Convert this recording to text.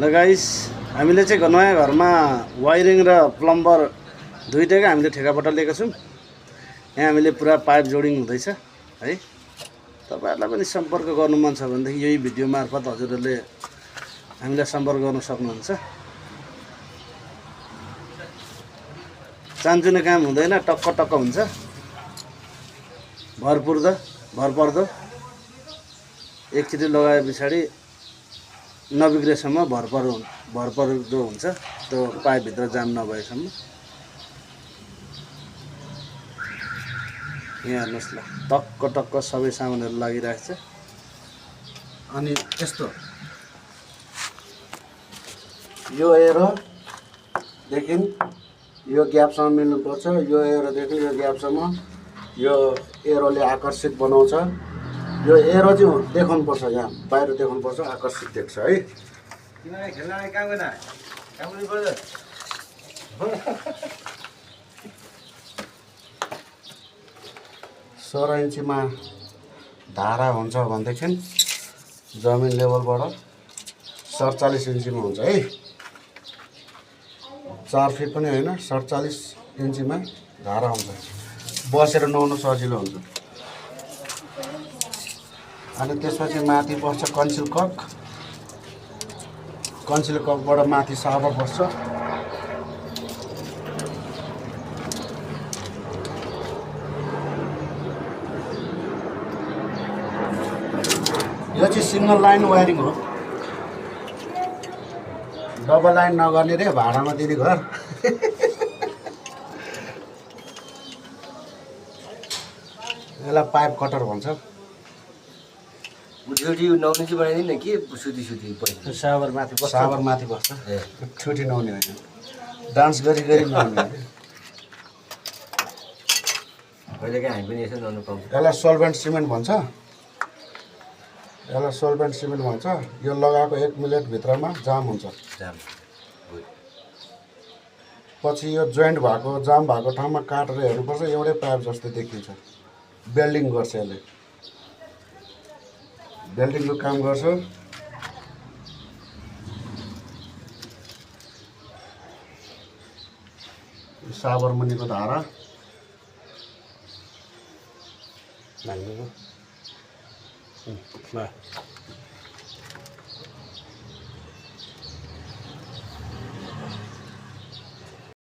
ल गाइस हामीले चाहिँ नयाँ घरमा वायरिङ र प्लम्बर दुईटैको हामीले ठेकापट्टा लिएका छौँ। यहाँ हामीले पुरा पाइप जोडिङ हुँदैछ है। तपाईहरुलाई पनि सम्पर्क गर्नु मन छ भनेदेखि यही भिडियो मार्फत हजुरहरूले हामीलाई सम्पर्क गर्न सक्नुहुन्छ। चान्चुने काम हुँदैन, टक्क टक्क हुन्छ। भरपर्दो एकचोटि लगाए पछाडि नबिग्रेसम्म भरपर्दो हुन्छ, त्यो पाइप भित्र जाम नभएसम्म। यहाँ हेर्नुहोस् ल, टक्क टक्क सबै सामानहरू लागिरहेको छ। अनि यस्तो यो एरोदेखि यो ग्यापसम्म मिल्नुपर्छ। यो एरोदेखि यो ग्यापसम्म यो एरोले आकर्षित बनाउँछ। यो एरो चाहिँ देखाउनुपर्छ, यहाँ बाहिर देखाउनुपर्छ, आकर्षित देख्छ है। सोह्र इन्चीमा धारा हुन्छ भनेदेखि जमिन लेभलबाट 47 इन्चीमा हुन्छ है। 4 फिट पनि होइन, 47 इन्चीमा धारा हुन्छ। बसेर नुहाउनु सजिलो हुन्छ। अनि त्यसपछि माथि बस्छ कन्सिल कक। कन्सिल ककबाट माथि साबर बस्छ। यो चाहिँ सिंगल लाइन वायरिङ हो। डबल लाइन नगर्ने रे, भाडामा दिने घर। यसलाई पाइप कटर भन्छ। छुटी नहुने चाहिँ बनाइदिनु के सुती पहिला साबर माथि बस्छ। छुटी नहुने होइन, डान्स गरी नहुने। कहिलेकाहीँ हामी पनि यसो नुहाउनु पाउँछ। यसलाई सोल्भेन्ट सिमेन्ट भन्छ। यो लगाएको 1 मिनट भित्रमा जाम हुन्छ। पछि यो जोइन्ट भएको जाम भएको ठाउँमा काटेर हेर्नुपर्छ। एउटै पाइप जस्तो देखिन्छ। बेल्डिङ गर्छ, यसले बेल्डिङको काम गर्छ। साबर मुनिको धारा